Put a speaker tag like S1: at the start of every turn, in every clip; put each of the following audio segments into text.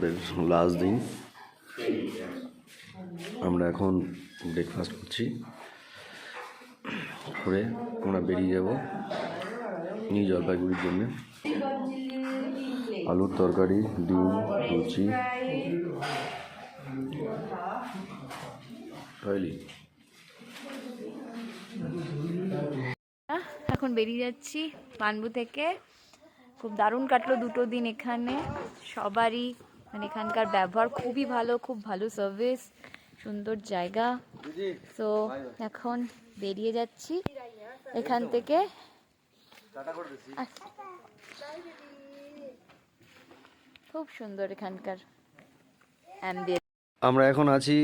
S1: আমাদের লাস্ট দিন। আমরা এখন ব্রেকফাস্ট করছি, করে আমরা বেরিয়ে যাব নিউ জলপাইগুড়ির জন্যে। আলুর তরকারি, ডিম, লুচি।
S2: এখন বেরিয়ে যাচ্ছি পানবু থেকে। খুব দারুণ কাটলো দুটো দিন এখানে। সবারই মানে এখানকার ব্যবহার খুবই ভালো, খুব ভালো সার্ভিস, সুন্দর জায়গা। তো এখন বেরিয়ে যাচ্ছি এখান থেকে। খুব সুন্দর এখানকার অ্যাম্বিয়েন্স।
S1: আমরা এখন আছি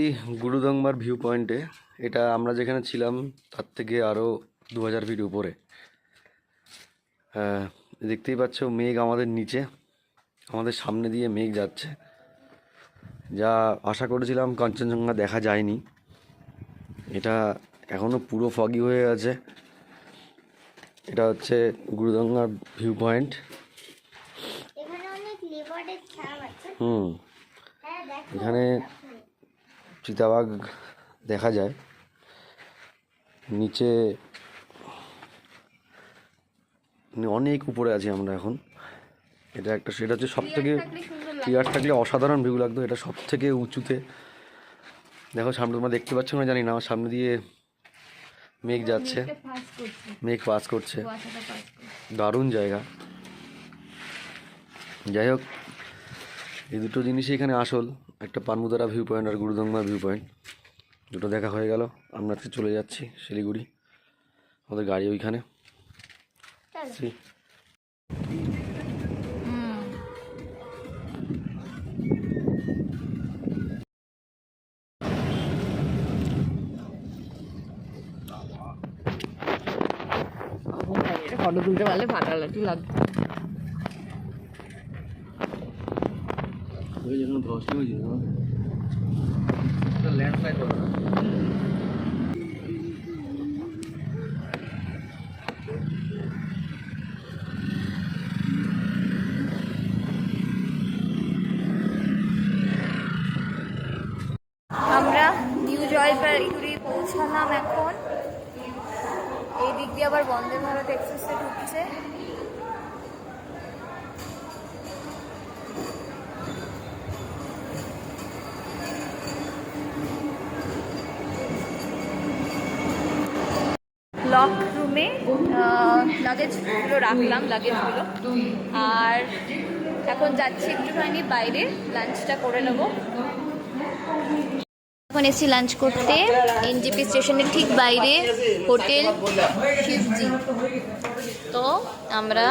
S1: গুরুদংবার ভিউ পয়েন্টে। এটা আমরা যেখানে ছিলাম তার থেকে আরও 2000 ফিট উপরে। দেখতেই পাচ্ছ মেঘ আমাদের নিচে, আমাদের সামনে দিয়ে মেঘ যাচ্ছে। যা আশা করেছিলাম কাঞ্চনজঙ্ঘা দেখা যায়নি, এটা এখনও পুরো ফগি হয়ে আছে। এটা হচ্ছে গুরুদংবার ভিউ পয়েন্ট। এখানে চিতাবাঘ দেখা যায় নিচে, অনেক উপরে আছি আমরা এখন। এটা একটা, সেটা হচ্ছে সব থেকে, ক্লিয়ার থাকলে অসাধারণ ভিউ লাগতো। এটা সব থেকে উঁচুতে। দেখো সামনে তোমরা দেখতে পাচ্ছ না জানি না, আমার সামনে দিয়ে মেঘ যাচ্ছে, মেঘ পাস করছে। দারুণ জায়গা। যাই হোক, এই দুটো জিনিসই এখানে আসল, একটা পানমুদারা ভিউ পয়েন্ট আর গুরুদংবার ভিউ পয়েন্ট। দুটো দেখা হয়ে গেল। আমরা চলে যাচ্ছি শিলিগুড়ি, আমাদের গাড়ি ওইখানে।
S2: ফটো তুলতে পারলে ফাটালাটি লাগবে। আমরা নিউ জলপাইগুড়ি পৌঁছালাম এখন। এই দিক দিয়ে আবার বন্দে ভারত এক্সপ্রেসে ঢুকছে। লক রুমে লাগেজগুলো রাখলাম, লাগেজগুলো। আর এখন যাচ্ছি একটুখানি বাইরে, লাঞ্চটা করে নেবো। এখন এসেছি লাঞ্চ করতে এনজেপি স্টেশনের ঠিক বাইরে, হোটেল শিবজি। তো আমরা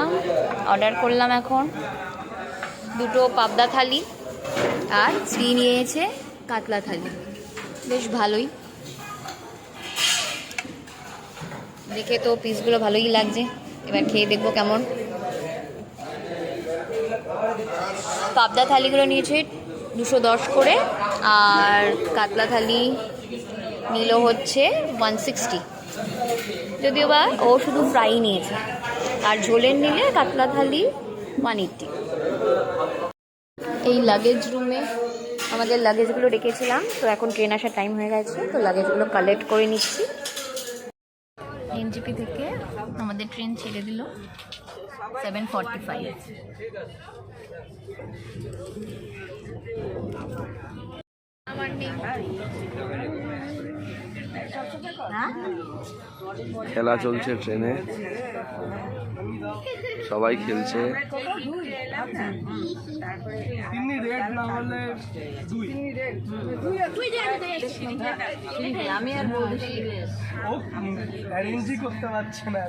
S2: অর্ডার করলাম এখন দুটো পাবদা থালি, আর শ্রী নিয়েছে কাতলা থালি। বেশ ভালোই, দেখে তো পিসগুলো ভালোই লাগছে। এবার খেয়ে দেখবো কেমন। পাবদা থালিগুলো নিয়েছে 210 করে, আর কাতলা থালি নিল হচ্ছে 160। যদিও বা ও শুধু ফ্রাই নিয়েছে, আর ঝোলের নিলে কাতলা থালি 180। এই লাগেজ রুমে আমাদের লাগেজগুলো রেখেছিলাম। তো এখন ট্রেন আসার টাইম হয়ে গেছে, তো লাগেজগুলো কালেক্ট করে নিচ্ছি। এনজেপি থেকে আমাদের ট্রেন ছেড়ে দিল 7:45।
S1: খেলা চলছে ট্রেনে, সবাই খেলছে।
S3: আমি আর করতে পারছি না।